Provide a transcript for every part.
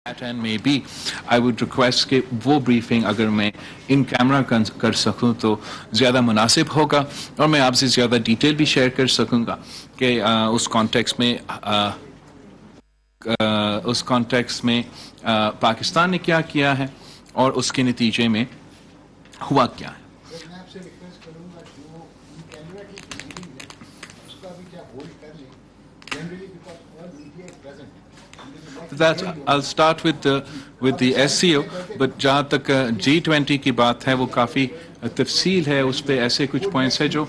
And maybe I would request कि वो briefing अगर मैं in camera कर सकूं तो ज़्यादा मुनासिब होगा और मैं आपसे ज़्यादा डिटेल भी शेयर कर सकूंगा कि उस कॉन्टेक्स्ट में पाकिस्तान ने क्या किया है और उसके नतीजे में हुआ क्या है. That I'll start with the SCO, but जहाँ तक G20 की बात है वो काफ़ी तफसील है, उस पे ऐसे कुछ पॉइंट्स है जो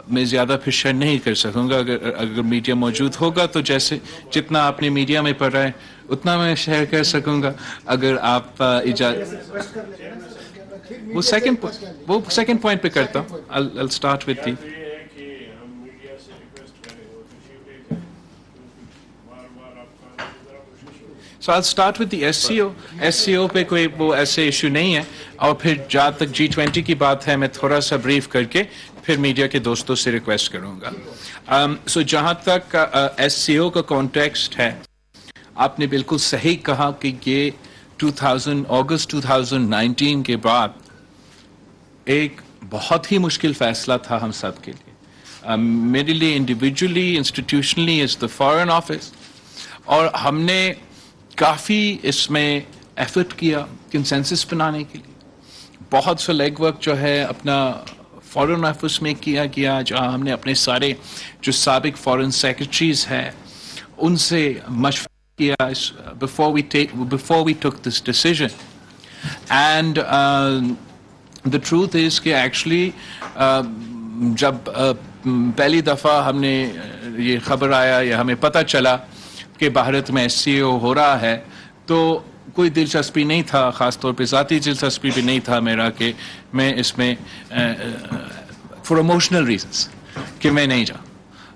मैं ज़्यादा फिर शेयर नहीं कर सकूँगा. अगर मीडिया मौजूद होगा तो जैसे जितना आपने मीडिया में पढ़ा है उतना मैं शेयर कर सकूँगा. अगर आप वो सेकंड पॉइंट पे करता हूँ. I'll start with the So I'll start with the SCO. SCO पे कोई वो ऐसे इशू नहीं है और फिर जहाँ तक G20 की बात है मैं थोड़ा सा ब्रीफ करके फिर मीडिया के दोस्तों से रिक्वेस्ट करूँगा. So जहाँ तक SCO का कॉन्टेक्स्ट है आपने बिल्कुल सही कहा कि ये अगस्त 2019 के बाद एक बहुत ही मुश्किल फैसला था हम सब के लिए. मेरे लिए individually institutionally as the foreign office और हमने काफ़ी इसमें एफर्ट किया कंसेंसस बनाने के लिए. बहुत सा लेग वर्क जो है अपना फॉरेन ऑफिस में किया गया जहाँ हमने अपने सारे जो साबिक फॉरेन सेक्रेटरीज हैं उनसे मशवरा किया before we took this decision. And the truth is कि actually जब पहली दफ़ा हमने ये खबर आया या हमें पता चला कि भारत में SCO हो रहा है तो कोई दिलचस्पी नहीं था, ख़ास तौर पे ज़ाती दिलचस्पी भी नहीं था मेरा कि मैं इसमें फॉर इमोशनल रीजंस कि मैं नहीं जाऊँ.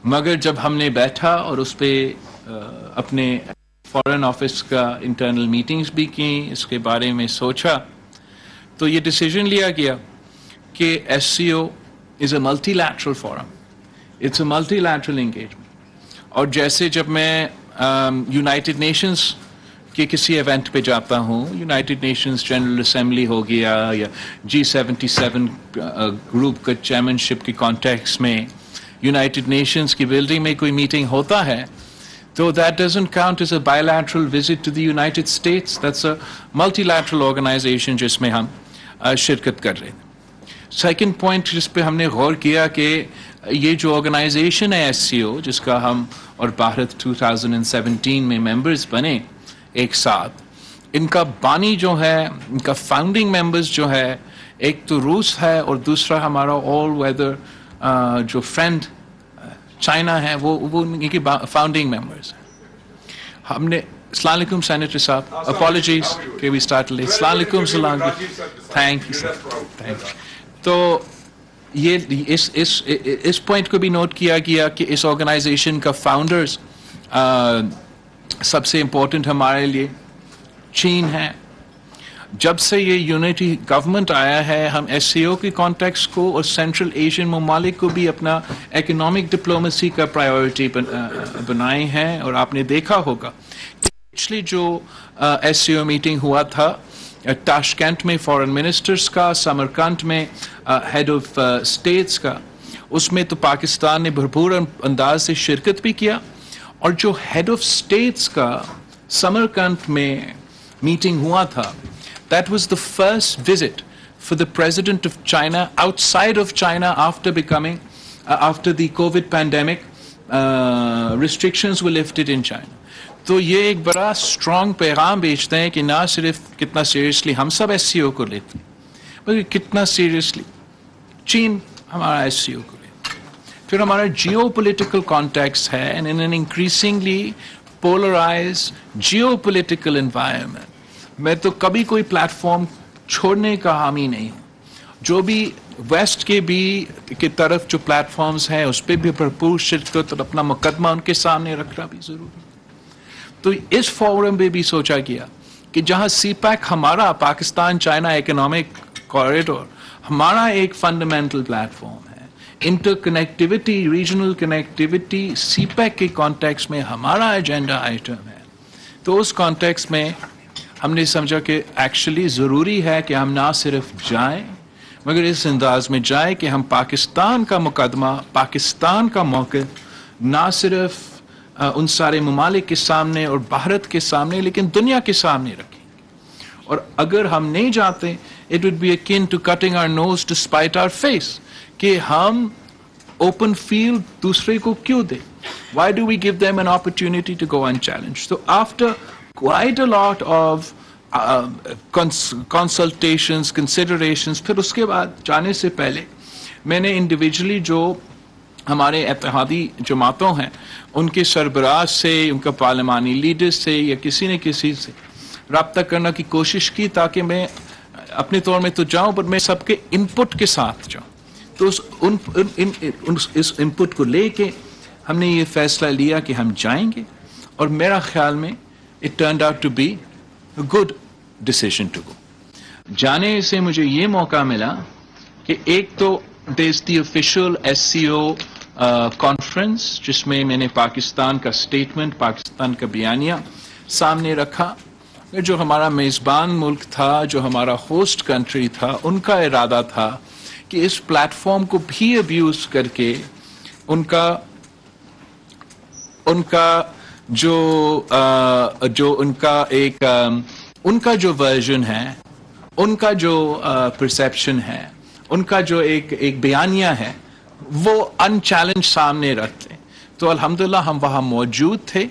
मगर जब हमने बैठा और उस पर अपने फॉरेन ऑफिस का इंटरनल मीटिंग्स भी की, इसके बारे में सोचा तो ये डिसीजन लिया गया कि SCO is a multilateral forum, it's a multilateral engagement. और जैसे जब मैं यूनाइटेड नेशंस के किसी इवेंट पे जाता हूँ, यूनाइटेड नेशंस जनरल असेंबली हो गया या G77 ग्रुप का चेयरमैनशिप के कॉन्टेक्स्ट में यूनाइटेड नेशंस की बिल्डिंग में कोई मीटिंग होता है तो that doesn't count as a bilateral visit to the United States. That's a multilateral organisation जिसमें हम शिरकत कर रहे हैं. सेकेंड पॉइंट जिस पे हमने गौर किया कि ये जो ऑर्गेनाइजेशन है SCO जिसका हम और भारत 2017 में मेंबर्स बने एक साथ, इनका बानी जो है, इनका फाउंडिंग मेंबर्स जो है, एक तो रूस है और दूसरा हमारा ऑल वेदर जो फ्रेंड चाइना है वो इनकी फाउंडिंग मेंबर्स हैं. हमने अस्सलाम वालेकुम सेनेटर साहब, अपॉलॉजीज कि वी स्टार्ट लेट. अस्सलाम वालेकुम. Thank you sir, thank you. तो ये इस पॉइंट को भी नोट किया गया कि इस ऑर्गेनाइजेशन का फाउंडर्स सबसे इम्पोर्टेंट हमारे लिए चीन है. जब से ये यूनिटी गवर्नमेंट आया है हम SCO के कॉन्टेक्स्ट को और सेंट्रल एशियन ममालिक को भी अपना इकोनॉमिक डिप्लोमेसी का प्रायोरिटी बनाए हैं. और आपने देखा होगा पिछली जो SCO मीटिंग हुआ था ताशकंद में फॉरेन मिनिस्टर्स का, समरकंद में हेड ऑफ स्टेट्स का, उसमें तो पाकिस्तान ने भरपूर अंदाज से शिरकत भी किया. और जो हेड ऑफ स्टेट्स का समरकंद में मीटिंग हुआ था, that was the first visit for the president of China outside of China after the Covid pandemic restrictions were lifted in China. तो ये एक बड़ा स्ट्रॉन्ग पैगाम भेजते हैं कि ना सिर्फ कितना सीरियसली हम सब SCO को लेते हैं बल्कि कितना सीरियसली चीन हमारा SCO को लेते हैं. फिर हमारा जियो पोलिटिकल कॉन्टेक्स्ट है and in an increasingly polarised geo political environment मैं तो कभी कोई प्लेटफॉर्म छोड़ने का हामी नहीं हूँ. जो भी वेस्ट के भी की तरफ जो प्लेटफॉर्म्स हैं उस पर भी भरपूर शिरकत और अपना मुकदमा उनके सामने रखना भी जरूरी है. तो इस फोरम में भी सोचा गया कि जहां CPEC हमारा पाकिस्तान चाइना इकोनॉमिक कॉरिडोर हमारा एक फंडामेंटल प्लेटफॉर्म है, इंटरकनेक्टिविटी, रीजनल कनेक्टिविटी CPEC के कॉन्टेक्स्ट में हमारा एजेंडा आइटम है. तो उस कॉन्टेक्स्ट में हमने समझा कि एक्चुअली ज़रूरी है कि हम ना सिर्फ जाएं मगर इस अंदाज में जाए कि हम पाकिस्तान का मुकदमा, पाकिस्तान का मौक़िफ़ ना सिर्फ उन सारे ममालिक के सामने और भारत के सामने लेकिन दुनिया के सामने रखें। और अगर हम नहीं जाते, it would be akin to cutting our nose to spite our face, कि हम ओपन फील्ड दूसरे को क्यों दें? Why do we give them an opportunity to go unchallenged? So after quite a lot of consultations, considerations, फिर उसके बाद जाने से पहले मैंने इंडिविजुअली जो हमारे इत्तेहादी जमातों हैं उनके सरबराह से, उनका पार्लिमानी लीडर से या किसी न किसी से रब्ता करने की कोशिश की ताकि मैं अपने तौर में तो जाऊं पर मैं सबके इनपुट के साथ जाऊं। तो इस इनपुट को लेके हमने ये फैसला लिया कि हम जाएंगे और मेरा ख्याल में it turned out to be a good decision to go. जाने से मुझे ये मौका मिला कि एक तो देश दी ऑफिशियल SCO कॉन्फ्रेंस जिसमें मैंने पाकिस्तान का स्टेटमेंट, पाकिस्तान का बयानिया सामने रखा। जो हमारा मेज़बान मुल्क था, जो हमारा होस्ट कंट्री था, उनका इरादा था कि इस प्लेटफॉर्म को भी अब्यूज करके उनका जो वर्जन है, उनका जो परसेप्शन है, उनका जो एक बयानिया है वो अनचैलेंज सामने रखते। तो अल्हम्दुलिल्लाह हम वहाँ मौजूद थे।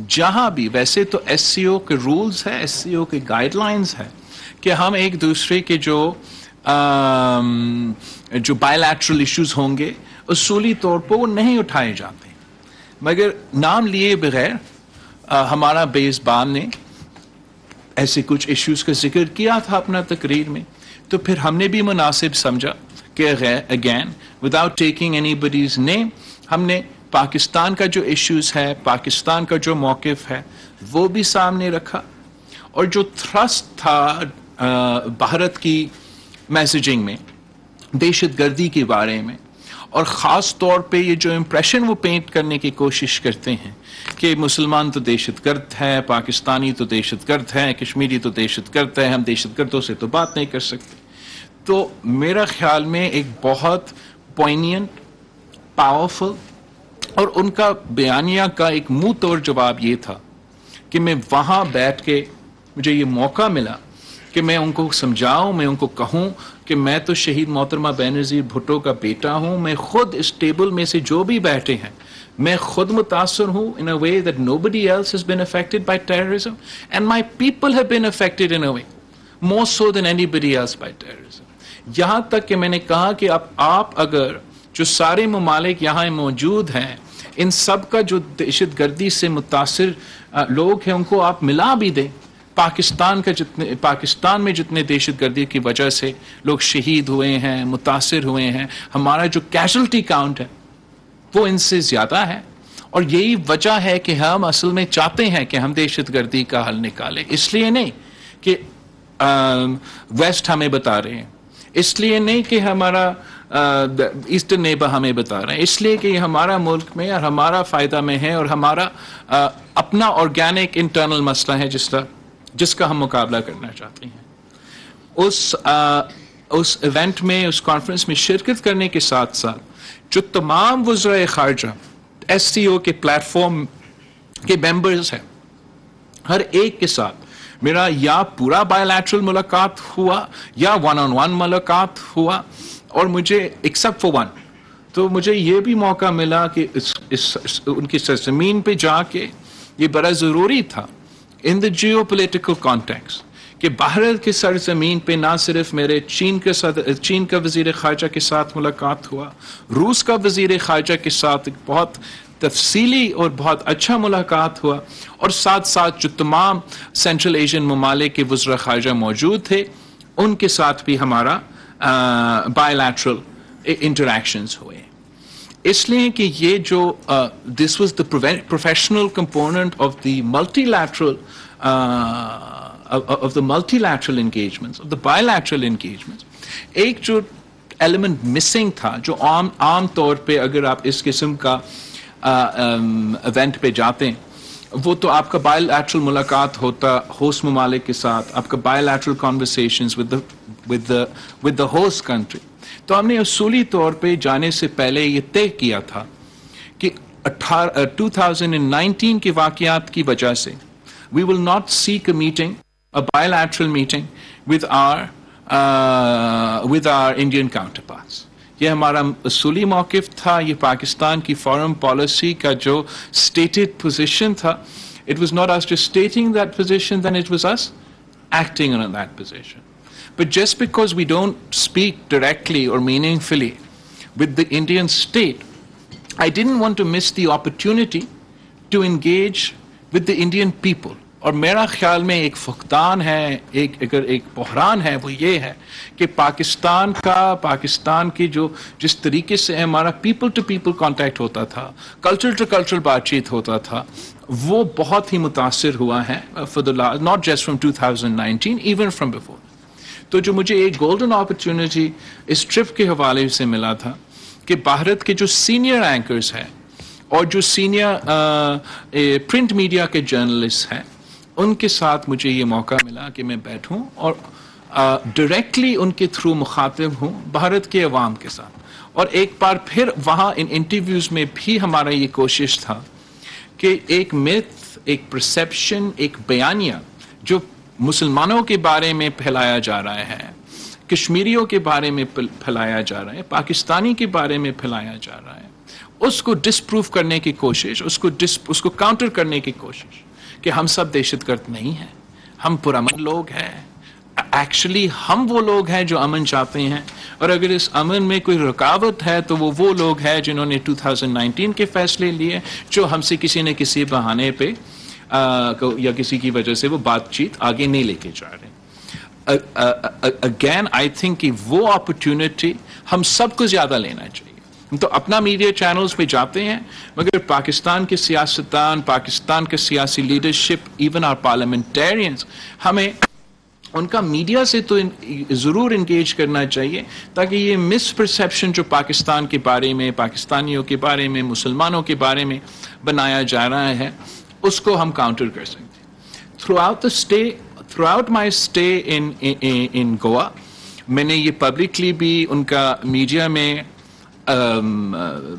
जहाँ भी वैसे तो SCO के रूल्स है, SCO के गाइडलाइंस है कि हम एक दूसरे के जो बायलैटरल इश्यूज होंगे उसूली तौर पर वो नहीं उठाए जाते, मगर नाम लिए बगैर हमारा मेज़बान ने ऐसे कुछ इश्यूज का जिक्र किया था अपना तकरीर में। तो फिर हमने भी मुनासिब समझा कि again without taking anybody's name हमने पाकिस्तान का जो इश्यूज है, पाकिस्तान का जो मौक़िफ़ है वो भी सामने रखा। और जो थ्रस्ट था भारत की मैसेजिंग में दहशतगर्दी के बारे में, और ख़ास तौर पे ये जो इम्प्रेशन वो पेंट करने की कोशिश करते हैं कि मुसलमान तो दहशतगर्द है, पाकिस्तानी तो दहशतगर्द है, कश्मीरी तो दहशतगर्द है, हम दहशतगर्दों से तो बात नहीं कर सकते। तो मेरा ख्याल में एक बहुत पोइनियंट, पावरफुल और उनका बयानिया का एक मुंह तोड़ जवाब ये था कि मैं वहाँ बैठ के मुझे ये मौका मिला कि मैं उनको समझाऊं, मैं उनको कहूं कि मैं तो शहीद मोहतरमा बेनज़ीर भुट्टो का बेटा हूं, मैं खुद इस टेबल में से जो भी बैठे हैं मैं खुद मुतासर हूं in a way that nobody else has been affected by terrorism and my people have been affected in a way more so than anybody else by terrorism। यहां तक कि मैंने कहा कि अब आप अगर जो सारे ममालिक यहाँ मौजूद हैं इन सब का जो दहशतगर्दी से मुतासिर लोग हैं उनको आप मिला भी दें, पाकिस्तान में जितने दहशतगर्दी की वजह से लोग शहीद हुए हैं, मुतासिर हुए हैं, हमारा जो कैजुअल्टी काउंट है वो इनसे ज़्यादा है। और यही वजह है कि हम असल में चाहते हैं कि हम दहशतगर्दी का हल निकालें। इसलिए नहीं कि वेस्ट हमें बता रहे हैं, इसलिए नहीं कि हमारा ईस्टर्न नेबर हमें बता रहे हैं, इसलिए कि हमारा मुल्क में और हमारा फ़ायदा में है और हमारा अपना ऑर्गेनिक इंटरनल मसला है जिसका हम मुकाबला करना चाहते हैं। उस इवेंट में, उस कॉन्फ्रेंस में शिरकत करने के साथ साथ जो तमाम वज़राए ख़ारजा SCO के प्लेटफॉर्म के मेंबर्स हैं, हर एक के साथ मेरा या पूरा बायलैटरल मुलाकात हुआ या 1-on-1 मुलाकात हुआ। और मुझे एक्सेप्ट फॉर वन, तो मुझे ये भी मौका मिला कि उनकी सरजमीन पे जाके ये बड़ा ज़रूरी था इन द जियोपॉलिटिकल कॉन्टेक्स्ट कि भारत की सरजमीन पे ना सिर्फ मेरे चीन का वज़ीर ख़ारजा के साथ मुलाकात हुआ, रूस का वज़ीर ख़ारजा के साथ एक बहुत तफसीली और बहुत अच्छा मुलाकात हुआ, और साथ साथ जो तमाम सेंट्रल एशियन ममालिक के वज़ीर ख़ारजा मौजूद थे उनके साथ भी हमारा बायलैटरल इंटरैक्शंस हुए। इसलिए कि ये जो this was the professional component of the multilateral engagements, of the bilateral engagements, एक जो एलिमेंट मिसिंग था जो आम तौर पे अगर आप इस किस्म का इवेंट पे जाते हैं وہ تو آپ کا bilateral ملاقات ہوتا ہوسٹ ممالک کے ساتھ, آپ کا bilateral conversations with the host country. تو ہم نے اصولی طور پہ جانے سے پہلے یہ طے کیا تھا کہ 2019 کے واقعات کی وجہ سے we will not seek a meeting, a bilateral meeting with our Indian counterparts. یہ ہمارا اصولی موقف تھا, یہ پاکستان کی فارن پالیسی کا جو stated position تھا. It was not us just stating that position, then it was us acting on that position. But just because we don't speak directly or meaningfully with the Indian state, I didn't want to miss the opportunity to engage with the Indian people. اور میرا خیال میں ایک فقدان ہے, اگر ایک بحران ہے, وہ یہ ہے کہ پاکستان کی جو جس طریقے سے ہمارا پیپل ٹو پیپل کانٹیکٹ ہوتا تھا, کلچر ٹو کلچر بات چیت ہوتا تھا, وہ بہت ہی متاثر ہوا ہے for the last, not just from 2019, even from before. تو جو مجھے ایک گولڈن اپرچونٹی اس ٹرپ کے حوالے سے ملا تھا کہ بھارت کے جو سینئر اینکرز ہیں اور جو سینئر پرنٹ میڈیا کے جرنلسٹ ہیں, ان کے ساتھ مجھے یہ موقع ملا کہ میں بیٹھوں اور ڈائریکٹلی ان کے تھرو مخاطب ہوں بھارت کے عوام کے ساتھ. اور ایک بار پھر وہاں ان انٹرویوز میں بھی ہمارا یہ کوشش تھا کہ ایک میتھ, ایک پرسیپشن, ایک بیانیہ جو مسلمانوں کے بارے میں پھیلایا جا رہا ہے, کشمیریوں کے بارے میں پھیلایا جا رہا ہے, پاکستانی کے بارے میں پھیلایا جا رہا ہے, اس کو ڈسپروف کرنے کی کوشش, اس کو کاؤنٹر کرنے کی کوشش کہ ہم سب دہشت گرد نہیں ہیں, ہم پرامن لوگ ہیں. ایکچولی ہم وہ لوگ ہیں جو امن چاہتے ہیں, اور اگر اس امن میں کوئی رکاوٹ ہے تو وہ لوگ ہیں جنہوں نے 2019 کے فیصلے لیے, جو ہم سے کسی نہ کسی بہانے پہ یا کسی کی وجہ سے وہ بات چیت آگے نہیں لے کے جا رہے. اگین آئی تھنک کہ وہ اپرچونٹی ہم سب کو زیادہ لینا چاہیے. ہم تو اپنا میڈیا چینلز پہ جاتے ہیں, مگر پاکستان کے سیاستدان, پاکستان کے سیاسی لیڈرشپ, ایون آر پارلیمنٹیرینز, ہمیں ان کا میڈیا سے تو ضرور انگیج کرنا چاہیے تاکہ یہ مس پرسیپشن جو پاکستان کے بارے میں, پاکستانیوں کے بارے میں, مسلمانوں کے بارے میں بنایا جا رہا ہے, اس کو ہم کاؤنٹر کر سکتے. Through out my stay in Goa, میں نے یہ پبلکلی بھی ان کا میڈیا میں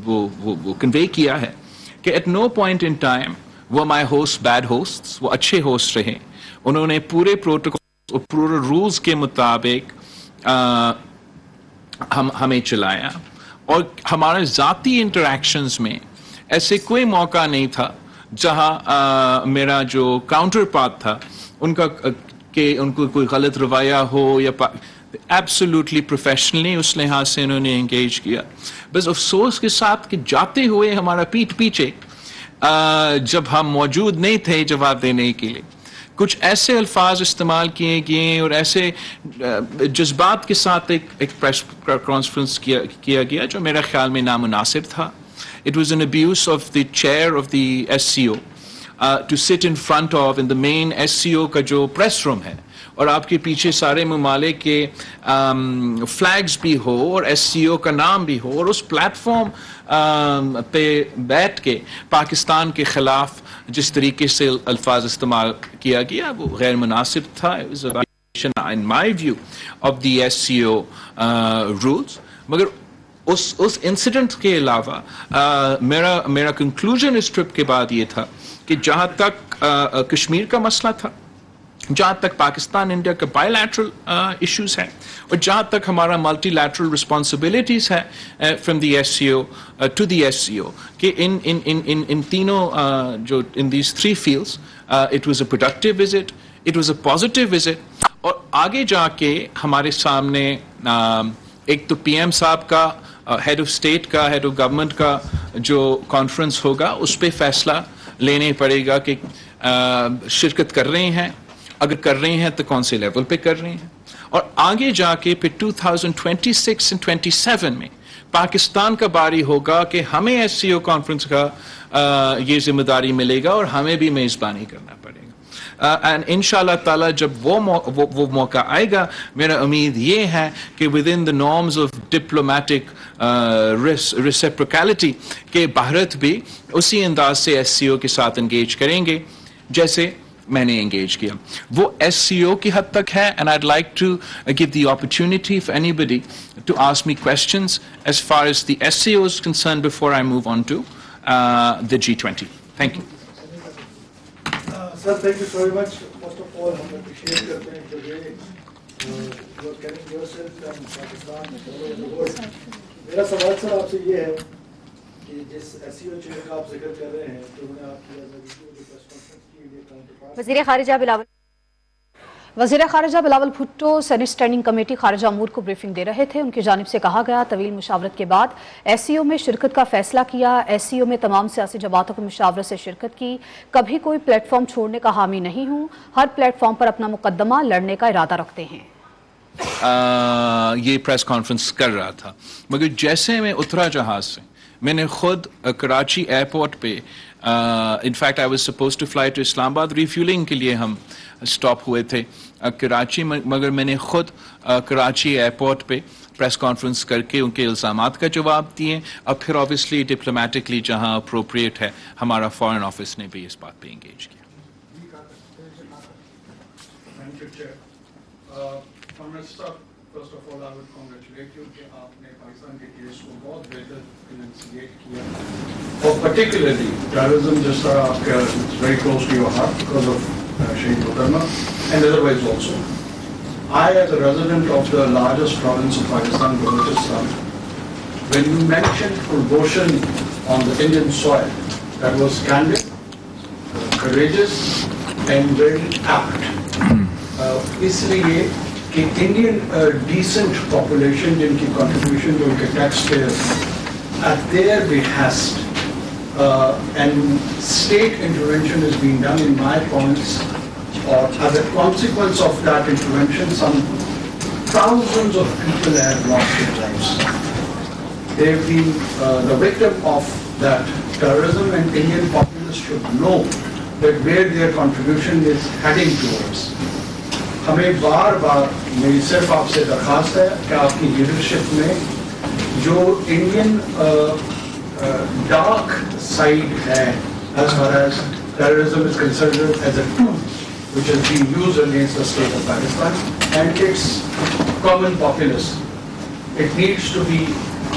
وہ کنوے کیا ہے کہ at no point in time وہ مائی ہوسٹ بیڈ ہوسٹ, وہ اچھے ہوسٹ رہے. انہوں نے پورے پروٹوکول اور پورے رولز کے مطابق ہمیں چلایا, اور ہمارے ذاتی انٹریکشنز میں ایسے کوئی موقع نہیں تھا جہاں میرا جو کاؤنٹر پارٹ تھا ان کا کہ ان کو کوئی غلط رویہ ہو, یا ایبسولوٹلی پروفیشنلی اس لحاظ سے انہوں نے انگیج کیا. بس افسوس کے ساتھ کہ جاتے ہوئے ہمارا پیٹھ پیچھے جب ہم موجود نہیں تھے جواب دینے کے لیے, کچھ ایسے الفاظ استعمال کیے گئے اور ایسے جذبات کے ساتھ ایک پریس کانفرنس کیا گیا جو میرا خیال میں نامناسب تھا. It was an abuse of the chair of the SCO to sit in front of in the main SCO کا جو پریس روم ہے, اور آپ کے پیچھے سارے ممالک کے فلیگز بھی ہو اور SCO کا نام بھی ہو, اور اس پلیٹ فارم پہ بیٹھ کے پاکستان کے خلاف جس طریقے سے الفاظ استعمال کیا گیا وہ غیر مناسب تھا. It was a violation in my view of the SCO rules. مگر اس انسیڈنٹ کے علاوہ میرا کنکلوژن اس ٹرپ کے بعد یہ تھا کہ جہاں تک کشمیر کا مسئلہ تھا, جہاں تک پاکستان انڈیا کا بائی لیٹرل ایشوز ہیں, اور جہاں تک ہمارا ملٹی لیٹرل رسپانسبلٹیز ہے from the S C O to the S C O, کہ ان تینوں جو in these three fields it was a productive visit, it was a positive visit. اور آگے جا کے ہمارے سامنے ایک تو پی ایم صاحب کا, ہیڈ آف اسٹیٹ کا, ہیڈ آف گورنمنٹ کا جو کانفرنس ہوگا اس پہ فیصلہ لینے پڑے گا کہ شرکت کر رہے ہیں, اگر کر رہے ہیں تو کون سے لیول پہ کر رہے ہیں. اور آگے جا کے پھر 2026 اور 27 میں پاکستان کا باری ہوگا کہ ہمیں ایس سی او کانفرنس کا یہ ذمہ داری ملے گا اور ہمیں بھی میزبانی کرنا پڑے گا. एंड इंशाल्लाह ताला जब वो मौका आएगा, मेरा उम्मीद ये है कि within the norms of diplomatic reciprocity के भारत भी उसी अंदाज से SCO के साथ एंगेज करेंगे जैसे मैंने एंगेज किया. वो SCO की हद तक है, and I'd like to give the opportunity for anybody to ask me questions as far as the SCO is concerned before I move on to the G20. Thank you. Sir, thank you very much. First of all, हम appreciate करते हैं the way you are carrying yourself and Pakistan and all over the world. मेरा सवाल sir आपसे ये है कि जिस SCO चीज़ का आप जिक्र कर रहे हैं, तो मैंने आपकी प्रेस कॉन्फ्रेंस की इंडिया काउंटरपार्ट वज़ीर ख़ारिजा Bilawal Bhutto senate standing committee ख़ारिजा अमूर को ब्रीफिंग दे रहे थे. उनकी जानिब से कहा गया, तवील मुशावरत के बाद SCO में शिरकत का फैसला किया. SCO में तमाम सियासी जमातों को मुशावरत से शिरकत की. कभी कोई प्लेटफॉर्म छोड़ने का हामी नहीं हूँ. हर प्लेटफॉर्म पर अपना मुकदमा लड़ने का इरादा रखते हैं. ये प्रेस कॉन्फ्रेंस कर रहा था, मगर जैसे मैं उतरा जहाज से, मैंने खुद कराची एयरपोर्ट पे in fact I was supposed to fly to Islamabad, refuelling के लिए हम स्टॉप हुए थे कराची, मगर मैंने खुद कराची एयरपोर्ट पे प्रेस कॉन्फ्रेंस करके उनके इल्ज़ामात का जवाब दिए. और फिर ऑब्वियसली डिप्लोमेटिकली जहां अप्रोप्रिएट है हमारा फॉरेन ऑफिस ने भी इस बात पे एंगेज किया. First of all, I would congratulate you कि आपने पाकिस्तान के केस को बहुत बेहतर इनिशिएट किया, और particularly terrorism जिस तरह आपके it's very close to your heart because of Shehbaz and otherwise also. I, as a resident of the largest province of Pakistan, Balochistan, when you mentioned promotion on the Indian soil, that was candid, courageous, and very apt. इसलिए कि Indian decent population जिनकी contribution to उनके taxpayers at their behest and state intervention is being done in my province, or as a consequence of that intervention, some thousands of people have lost their lives. They've been the victim of that terrorism, and Indian populace should know that where their contribution is heading towards. हमें बार बार मेरी सिर्फ आपसे दरखास्त है कि आपकी leadership में जो इंडियन डार्क साइड है as far as terrorism is considered as a tool which has been used against the state of Pakistan and its common populace, it needs to be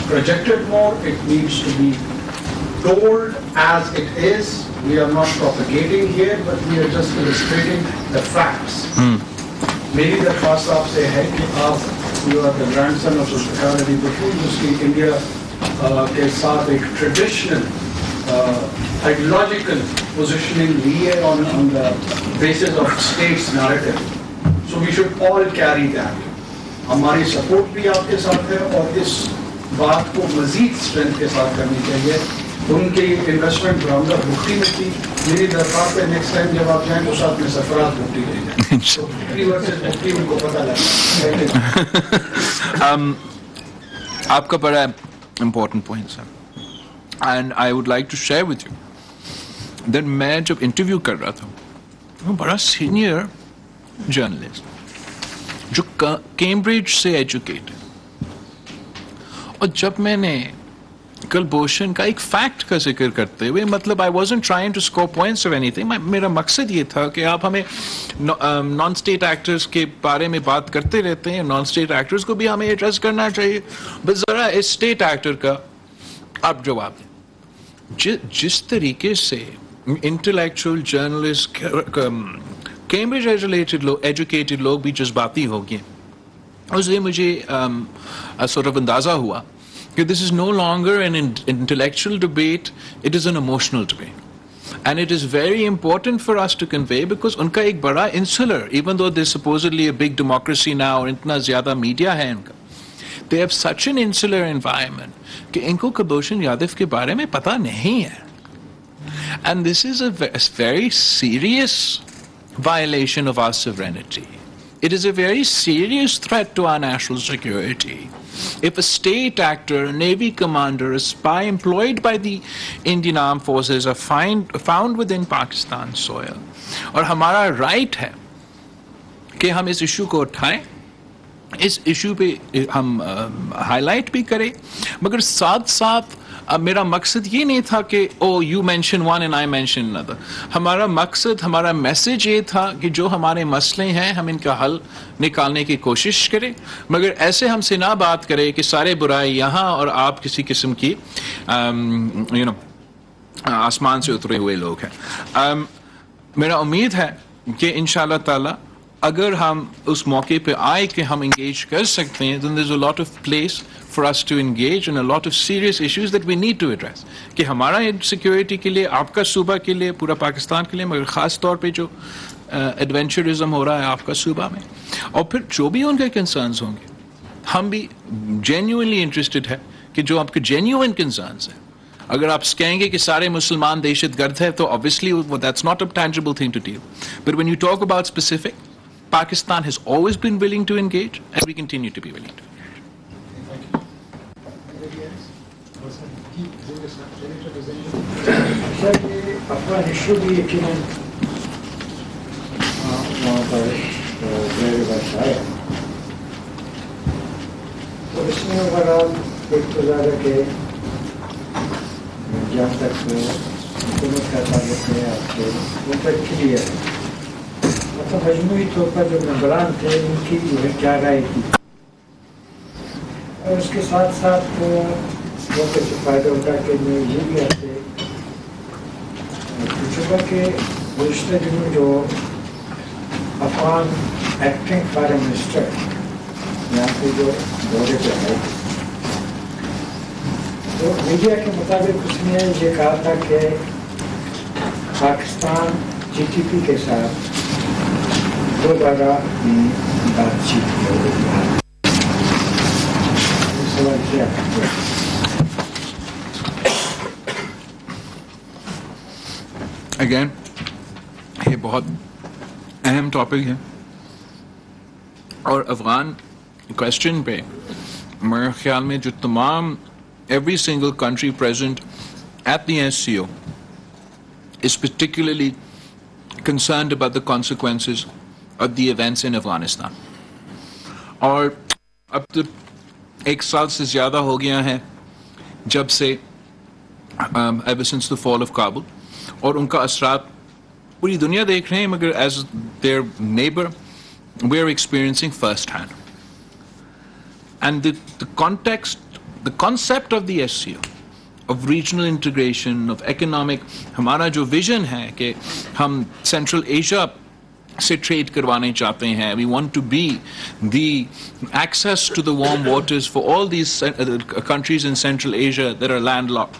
projected more, it needs to be told as it is. We are not propagating here, but we are just illustrating the facts. मेरी दरख्वास्त आपसे है कि आप you are the grandson of Zulfikar Ali Bhutto, जिसकी India के साथ एक ट्रेडिशनल आइडियोलॉजिकल पोजिशनिंग ली है on the basis of states narrative. So we should all carry that. हमारी सपोर्ट भी आपके साथ है, और इस बात को मजीद स्ट्रेंथ के साथ करनी चाहिए. उनकी इन्वेस्टमेंट बरामदा भुट्टी में थी. मेरी दरख्वास्त है नेक्स्ट टाइम जब आप जाएं तो साथ में सफरात भुट्टी ले जाएं. आपका बड़ा इम्पोर्टेंट पॉइंट है, and I would like to share with you that मैं जब इंटरव्यू कर रहा था, वो बड़ा सीनियर जर्नलिस्ट जो कैम्ब्रिज से एजुकेटेड, और जब मैंने कलभूषण का एक फैक्ट का जिक्र करते हुए, मतलब I wasn't trying to score points और एनीथिंग, मेरा मकसद ये था कि आप हमें नॉन स्टेट एक्टर्स के बारे में बात करते रहते हैं, नॉन स्टेट एक्टर्स को भी हमें एड्रेस करना चाहिए, बस ज़रा इस स्टेट एक्टर का आप जवाब दें. जिस तरीके से इंटेलेक्चुअल जर्नलिस्ट, कैम्ब्रिज एजुकेटेड लोग भी जज्बाती हो गए, उससे मुझे सॉर्ट ऑफ अंदाज़ा हुआ this is no longer an intellectual debate, it is an emotional debate, and it is very important for us to convey, because unka ek bada insular, even though there's supposedly a big democracy now and itna zyada media hai unka, they have such an insular environment ki inko Kuldbhushan Yadav ke bare mein pata nahi hai, and this is a very serious violation of our sovereignty. It is a very serious threat to our national security. If a state actor, a Navy commander, a spy employed by the Indian Armed Forces are found within Pakistan soil, और हमारा right है कि हम इस issue को उठाएं, इस issue पे हम highlight भी करें, मगर साथ साथ अब मेरा मकसद ये नहीं था कि oh you mention one and I mention another. हमारा मकसद, हमारा मैसेज ये था कि जो हमारे मसले हैं हम इनका हल निकालने की कोशिश करें, मगर ऐसे हमसे ना बात करें कि सारे बुराई यहाँ और आप किसी किस्म की आसमान से उतरे हुए लोग हैं. मेरा उम्मीद है कि इंशाल्लाह ताला अगर हम उस मौके पे आए कि हम engage कर सकते हैं, then there's a lot of place for us to engage in a lot of serious issues that we need to address. कि हमारा सिक्योरिटी के लिए, आपका सूबा के लिए, पूरा पाकिस्तान के लिए, मगर ख़ास तौर पे जो एडवेंचरिज्म हो रहा है आपका सूबा में, और फिर जो भी उनके कंसर्न्स होंगे, हम भी genuinely interested है कि जो आपके genuine concerns हैं, अगर आप कहेंगे कि सारे मुसलमान दहशतगर्द हैं, तो obviously that's not a tangible thing to deal. But when you talk about specific, Pakistan has always been willing to engage, and we continue to be willing to. Sir ये अपना इशू भी यकीनन वहाँ पर मेरे पास आया, तो इसमें ओवरऑल एक तो ज़्यादा के जहाँ तक हुकूमत का ताल्लुक है आपके वो तक क्लियर है, मतलब मजमूई तौर पर जो मेंबरान थे उनकी जो है क्या राय थी, और उसके साथ साथ वो कैसे फ़ायदा होता है कि मैं ये भी आपसे पूछूंगा कि गुज़श्ता दिनों जो अफगान एक्टिंग फॉरेन मिनिस्टर यहाँ पे जो दौरे पे आए, तो मीडिया के मुताबिक उसने ये कहा था कि पाकिस्तान GTP के साथ दोबारा बातचीत करेगा. सवाल क्या है? Again, ये बहुत अहम टॉपिक है, और अफगान क्वेश्चन पे मेरे ख्याल में जो तमाम every single country present at the SCO is particularly concerned about the consequences of the events in Afghanistan. और अब तो एक साल से ज़्यादा हो गया है जब से ever since the fall of Kabul, और उनका असरात पूरी दुनिया देख रहे हैं, मगर as their neighbor we are experiencing first hand. And the context, the concept of the SCO, of regional integration, of economic, हमारा जो vision है कि हम Central Asia से trade करवाने चाहते हैं, we want to be the access to the warm waters for all these countries in Central Asia that are landlocked,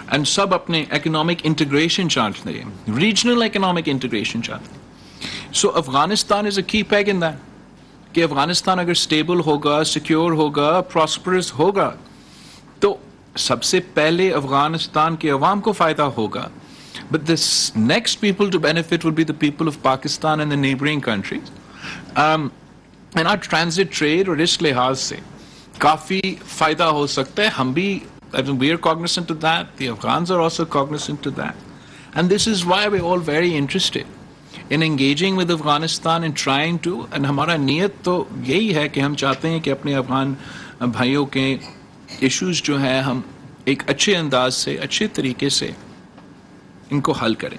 and सब अपने economic integration चाहते हैं, regional economic integration चाहते हैं. So Afghanistan is a key peg in that, कि अफगानिस्तान अगर stable होगा, secure होगा, prosperous होगा, तो सबसे पहले अफगानिस्तान के अवाम को फ़ायदा होगा. But the next people to benefit would be the people of Pakistan and the neighboring countries. And our transit trade और इस लिहाज से काफ़ी फ़ायदा हो सकता है. हम भी, we are cognizant of that. The Afghans are also cognizant of that. And this is why we're all very interested in engaging with Afghanistan and trying to, and हमारा नियत तो यही है कि हम चाहते हैं कि अपने अफगान भाइयों के issues जो हैं हम एक अच्छे अंदाज से, अच्छे तरीके से इनको हल करें.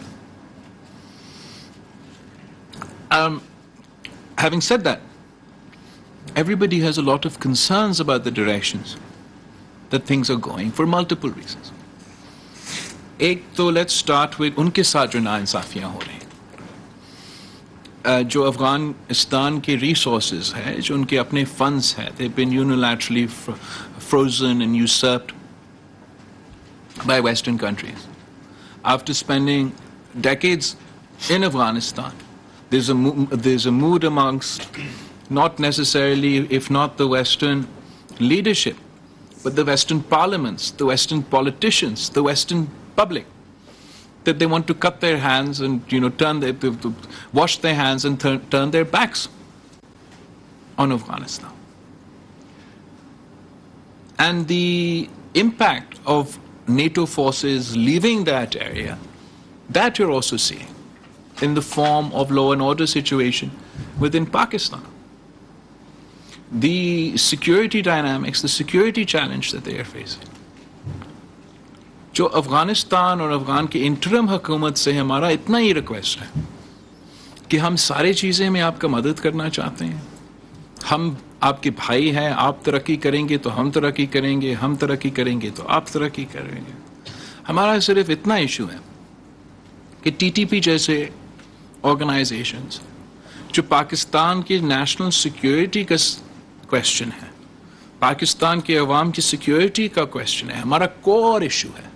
Having said that, everybody has a lot of concerns about the directions that things are going for multiple reasons. एक तो let's start with उनके साथ जो नाइंसाफियाँ हो रही हैं, जो अफगानिस्तान के resources हैं, जो उनके अपने funds हैं, they've been unilaterally frozen and usurped by Western countries. After spending decades in Afghanistan, there's a mood amongst not necessarily, if not the Western leadership, but the Western parliaments, the Western politicians, the Western public, that they want to cut their hands and wash their hands and turn their backs on Afghanistan. And the impact of NATO forces leaving that area, that you're also seeing in the form of law and order situation within Pakistan. The security dynamics, the security challenge that they are facing. जो अफगानिस्तान और अफगान के interim हुकूमत से हमारा इतना ही request है कि हम सारी चीज़ें में आपका मदद करना चाहते हैं. हम आपके भाई हैं, आप तरक्की करेंगे तो हम तरक्की करेंगे, हम तरक्की करेंगे तो आप तरक्की करेंगे. हमारा सिर्फ इतना इशू है कि टीटीपी जैसे ऑर्गेनाइजेशंस जो पाकिस्तान की नेशनल सिक्योरिटी का क्वेश्चन है, पाकिस्तान के अवाम की सिक्योरिटी का क्वेश्चन है, हमारा कोर इशू है.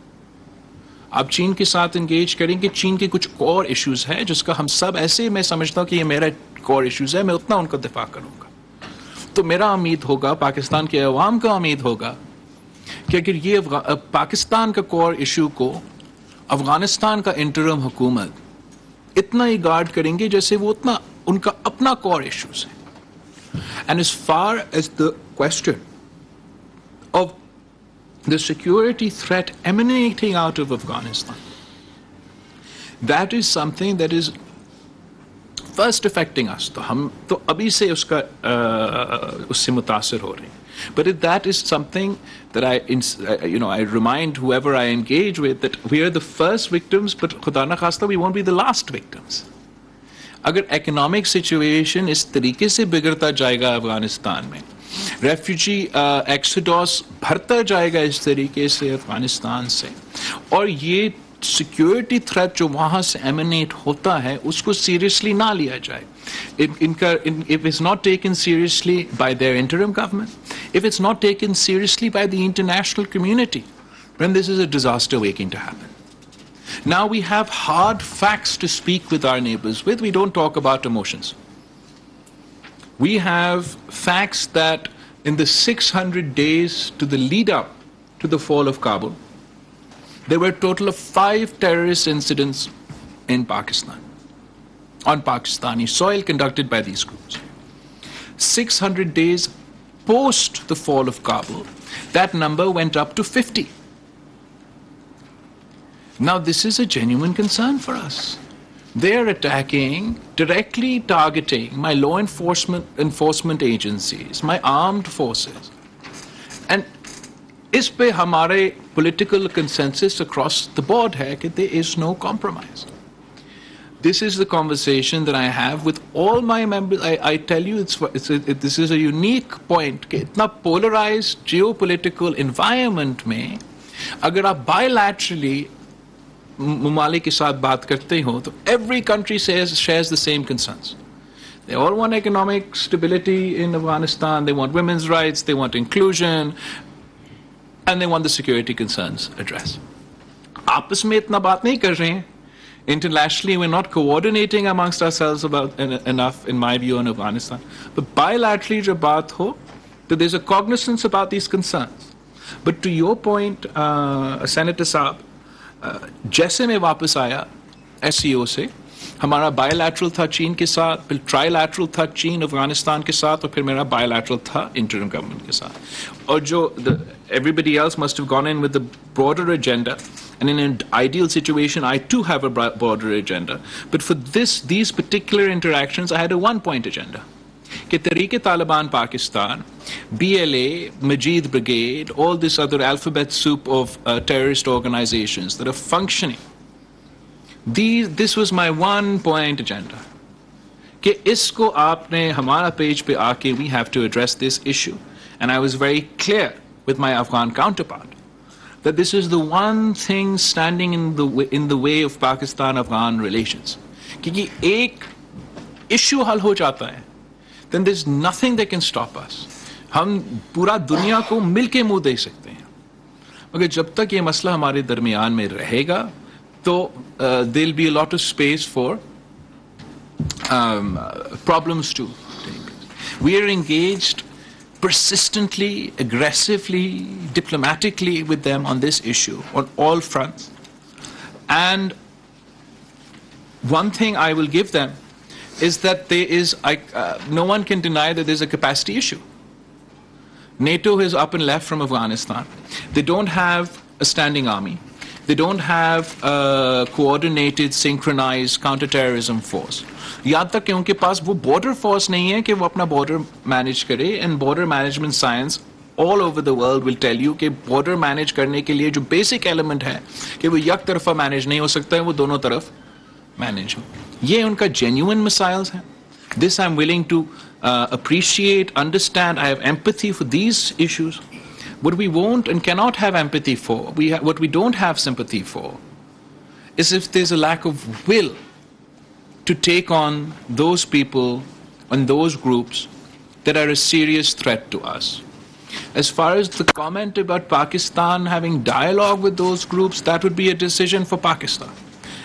आप चीन के साथ इंगेज करेंगे, चीन के कुछ कोर इश्यूज हैं जिसका हम सब ऐसे, मैं समझता हूं कि ये मेरा कोर इश्यूज है, मैं उतना उनका दिफा करूंगा. तो मेरा उम्मीद होगा, पाकिस्तान के अवाम का उम्मीद होगा कि अगर ये पाकिस्तान का कोर इशू को अफगानिस्तान का इंटरम हुकूमत इतना ही गार्ड करेंगे जैसे वो उतना उनका अपना कोर इश्यूज है. And as far as the question of the security threat emanating out of Afghanistan, that is something that is first affecting us. तो हम तो अभी से उससे मुतासिर हो रहे हैं. But if that is something that I remind whoever I engage with that we are the first victims, but खुदा ना खास्ता we won't be the last victims. अगर economic situation इस तरीके से बिगड़ता जाएगा अफगानिस्तान में, रेफ्यूजी एक्सोडस भरता जाएगा इस तरीके से अफगानिस्तान से, और ये सिक्योरिटी थ्रेट जो वहां से एमिनेट होता है उसको सीरियसली ना लिया जाए, if it's not taken seriously by their interim government, if it's not taken seriously by the international community, then this is a disaster waiting to happen. Now we have hard facts to speak with our neighbors with. We don't talk about emotions. We have facts that in the 600 days to the lead up to the fall of Kabul, there were a total of 5 terrorist incidents in Pakistan, on Pakistani soil conducted by these groups. 600 days post the fall of Kabul, that number went up to 50. Now this is a genuine concern for us. They are attacking, directly targeting my law enforcement agencies, my armed forces. And इस पे हमारे political consensus across the board है कि there is no compromise. This is the conversation that I have with all my members. I tell you, this is a unique point कि इतना polarized geopolitical environment में अगर आप bilaterally मुमालिक के साथ बात करते हो तो every country shares the same concerns. They all want economic stability in Afghanistan, they want women's rights, they want inclusion, and they want the security concerns addressed. आपस में इतना बात नहीं कर रहे हैं. Internationally, we're not coordinating amongst ourselves enough, in my view, on Afghanistan. But bilaterally, जब बात हो, that there's a cognizance about these concerns. But to your point, Senator Saab, जैसे मैं वापस आया SCO से, हमारा बायलैटरल था चीन के साथ, फिर ट्राइलैटरल था चीन अफगानिस्तान के साथ, और फिर मेरा बायलैटरल था इंटरिम गवर्नमेंट के साथ. और जो everybody else must have gone in with the broader agenda, and in an ideal situation I too have a broader agenda, but for these particular interactions I had a one-point agenda. कि तरीके Taliban Pakistan, BLA, Majid Brigade, all this other alphabet soup of terrorist organizations that are functioning, this was my one-point agenda. कि इसको आपने हमारा page पे आके, we have to address this issue. And I was very clear with my Afghan counterpart that this is the one thing standing in the way of Pakistan-Afghan relations. कि एक issue हल हो जाता है, then there's nothing that can stop us. हम पूरा दुनिया को मिलके मुंह दे सकते हैं, मगर जब तक ये मसला हमारे दरमियान में रहेगा तो there'll be a lot of space for problems to take place. We are engaged persistently, aggressively, diplomatically with them on this issue on all fronts. And one thing I will give them is that there is, no one can deny that there's a capacity issue. NATO is up and left from Afghanistan. They don't have a standing army. They don't have a coordinated, synchronized counter-terrorism force. यहाँ तक कि उनके पास वो border force नहीं है कि वो अपना border manage करे, and border management science all over the world will tell you कि border manage करने के लिए जो basic element है कि वो एक तरफा manage नहीं हो सकता है, वो दोनों तरफ manage हो. ये उनका genuine missiles हैं. This I'm willing to appreciate, understand. I have empathy for these issues. What we won't and cannot have empathy for, what we don't have sympathy for, is if there's a lack of will to take on those people and those groups that are a serious threat to us. As far as the comment about Pakistan having dialogue with those groups, that would be a decision for Pakistan.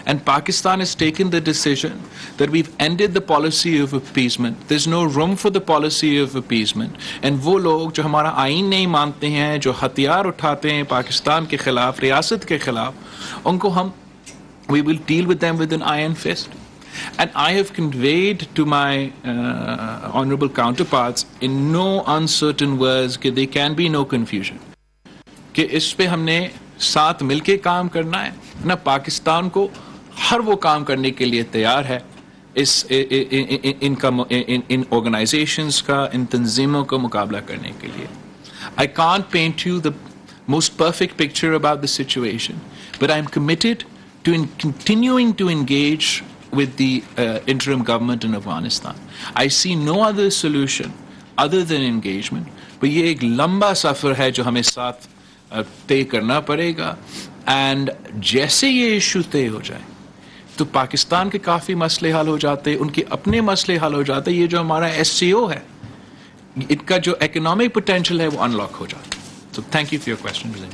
And Pakistan has taken the decision that we've ended the policy of appeasement. There's no room for the policy of appeasement. And वो लोग जो हमारा आईन नहीं मानते हैं, जो हथियार उठाते हैं पाकिस्तान के खिलाफ, रियासत के खिलाफ, उनको हम, we will deal with them with an iron fist. And I have conveyed to my honorable counterparts in no uncertain words that there can be no confusion. कि इस पे हमने साथ मिलके काम करना है ना, पाकिस्तान को हर वो काम करने के लिए तैयार है इस इन organizations का, इन तंजीमों का मुकाबला करने के लिए. I can't paint you the most perfect picture about the situation, but I'm committed to continuing to engage with the interim government in Afghanistan. I see no other solution other than engagement. But ये एक लंबा सफर है जो हमें साथ तय करना पड़ेगा. And जैसे ये इशू तय हो जाए तो पाकिस्तान के काफ़ी मसले हल हो जाते, उनके अपने मसले हल हो जाते. ये जो हमारा SCO है, इनका जो economic potential है वो unlock हो जाता. So thank you for your question, Mr.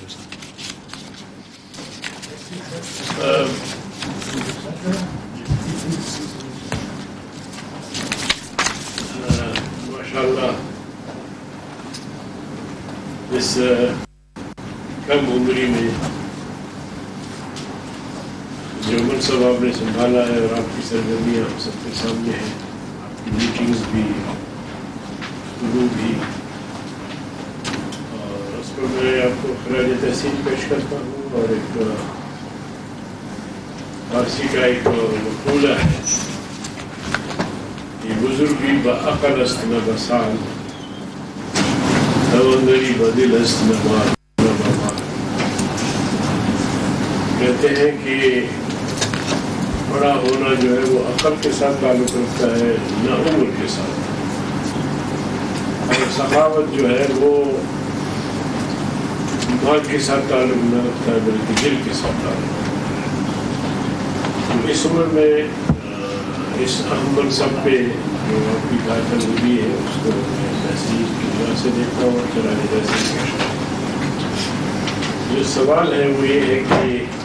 माशाअल्लाह इस कम उम्री में जो मनसब आपने संभाला है और आपकी सरगर्मियाँ हम सबके सामने हैं, आपकी मीटिंग्स भी, गुरु भी, और उस पर मैं आपको खराज तहसीन पेश करता हूँ. और एक फारसी का एक मक़ूला है, ये बुजुर्गी बअक़ल अस्त न बसाल, तवंदरी बदिल अस्त न माल. कहते हैं कि बड़ा होना जो है वो अक़ल के साथ ताल्लुक़ रखता है, न उम्र के साथ. और सखावत जो है वो माल के साथ ताल्लुक़ न रखता है बल्कि दिल के साथ ताल्लुक़ रखता है. तो इस उम्र में इस अहम मनसब पे जो आपकी कातल हुई है उसको मैं तहसील की वजह से देखता हूँ. चलाने जैसे जो सवाल है वो ये है कि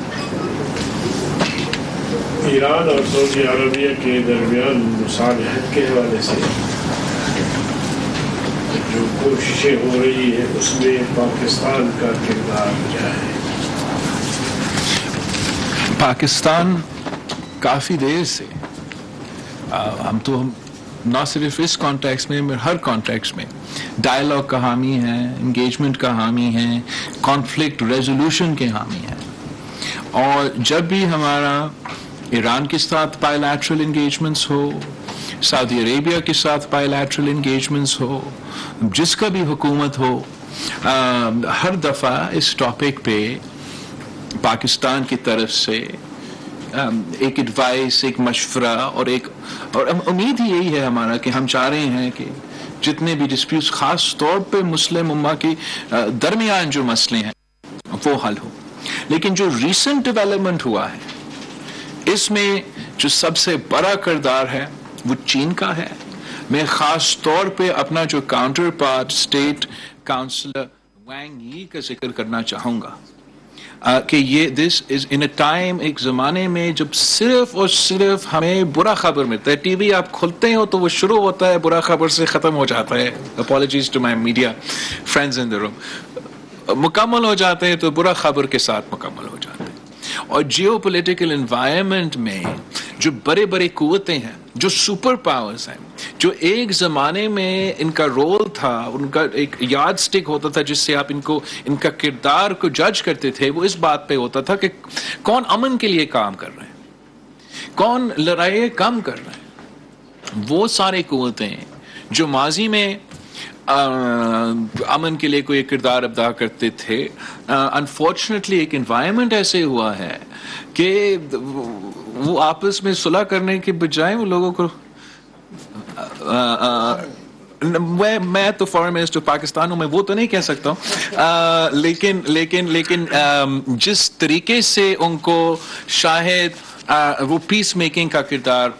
ईरान और सऊदी अरबिया के दरमियान मुसालहत के हवाले से जो कोशिशें हो रही है उसमें पाकिस्तान का किरदार क्या है? पाकिस्तान काफ़ी देर से हम ना सिर्फ इस कॉन्टेक्स्ट में हर कॉन्टेक्स्ट में डायलॉग का हामी है, इंगेजमेंट का हामी है, कॉन्फ्लिक्ट रेजोल्यूशन के हामी है. और जब भी हमारा ईरान के साथ बायलैटरल इंगेजमेंट्स हो, सऊदी अरेबिया के साथ बायलैटरल इंगेजमेंट्स हो, जिसका भी हुकूमत हो, हर दफ़ा इस टॉपिक पे पाकिस्तान की तरफ से एक एडवाइस, एक मशवरा और उम्मीद ही यही है हमारा कि हम चाह रहे हैं कि जितने भी डिस्प्यूट्स खास तौर पे मुस्लिम उम्मा के दरमियान जो मसले हैं वो हल हो. लेकिन जो रीसेंट डेवलपमेंट हुआ है इसमें जो सबसे बड़ा किरदार है वो चीन का है. मैं खास तौर पे अपना जो काउंटर पार्ट स्टेट काउंसलर वांग यी का जिक्र करना चाहूँगा कि ये this is in a time, एक ज़माने में जब सिर्फ और सिर्फ हमें बुरा खबर मिलता है. टीवी आप खोलते हो तो वो शुरू होता है बुरा खबर से ख़त्म हो जाता है. Apologies to my media friends in the room. मुकम्मल हो जाते हैं तो बुरा खबर के साथ मुकम्मल हो जाते हैं. और जियो पोलिटिकल एनवायरनमेंट में जो बड़े बड़े कुव्वतें हैं, जो सुपर पावर्स हैं, जो एक ज़माने में इनका रोल था, उनका एक याद स्टिक होता था जिससे आप इनका किरदार को जज करते थे, वो इस बात पे होता था कि कौन अमन के लिए काम कर रहे हैं, कौन लड़ाई कम कर रहे हैं। वो सारे कुव्वतें जो माजी में अमन के लिए कोई किरदार अदा करते थे, अनफॉर्चुनेटली एक एनवायरनमेंट ऐसे हुआ है कि वो आपस में सुलह करने के बजाय वो लोगों को मैं तो फॉरेन मिनिस्टर पाकिस्तान हूं, मैं वो तो नहीं कह सकता हूं, लेकिन जिस तरीके से उनको शायद वो पीस मेकिंग का किरदार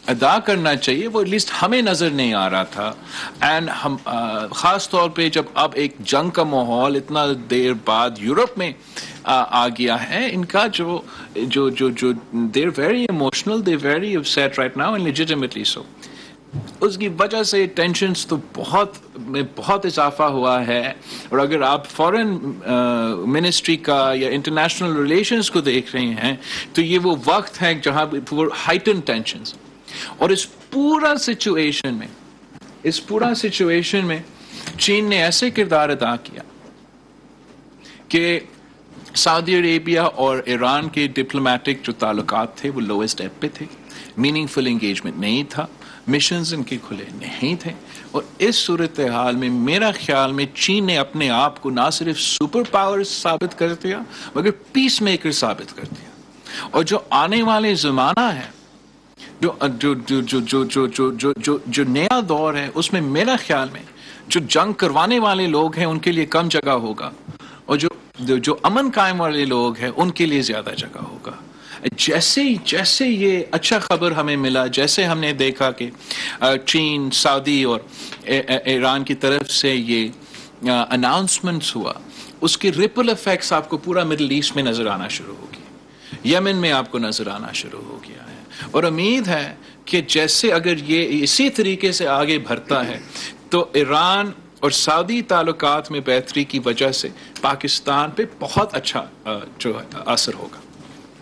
अदा करना चाहिए वो एटलीस्ट हमें नजर नहीं आ रहा था। एंड हम खास तौर पे जब अब एक जंग का माहौल इतना देर बाद यूरोप में आ गया है, इनका जो there very emotional, there very upset right now and legitimately so. उसकी वजह से टेंशन्स तो बहुत इजाफा हुआ है। और अगर आप फॉरेन मिनिस्ट्री का या इंटरनेशनल रिलेशंस को देख रहे हैं तो ये वो वक्त है जहां हाइटन टेंशन्स। और इस पूरा सिचुएशन में चीन ने ऐसे किरदार अदा किया कि सऊदी अरेबिया और ईरान के डिप्लोमेटिक जो ताल्लुकात थे वो लोएस्ट एप पे थे, मीनिंगफुल एंगेजमेंट नहीं था, मिशंस इनके खुले नहीं थे। और इस सूरत हाल में मेरा ख्याल में चीन ने अपने आप को ना सिर्फ सुपर पावर साबित कर दिया मगर पीस मेकर साबित कर दिया। और जो आने वाले जमाना है, जो नया दौर है, उसमें मेरा ख्याल में जो जंग करवाने वाले लोग हैं उनके लिए कम जगह होगा और जो अमन कायम वाले लोग हैं उनके लिए ज्यादा जगह होगा। जैसे ये अच्छा खबर हमें मिला, जैसे हमने देखा कि चीन, सऊदी और ईरान की तरफ से ये अनाउंसमेंट्स हुआ, उसके रिपल इफेक्ट्स आपको पूरा मिडिल ईस्ट में नजर आना शुरू होगी, यमन में आपको नजर आना शुरू हो गया है। और उम्मीद है कि जैसे अगर ये इसी तरीके से आगे बढ़ता है तो ईरान और सऊदी ताल्लुकात में बेहतरी की वजह से पाकिस्तान पे बहुत अच्छा जो असर होगा।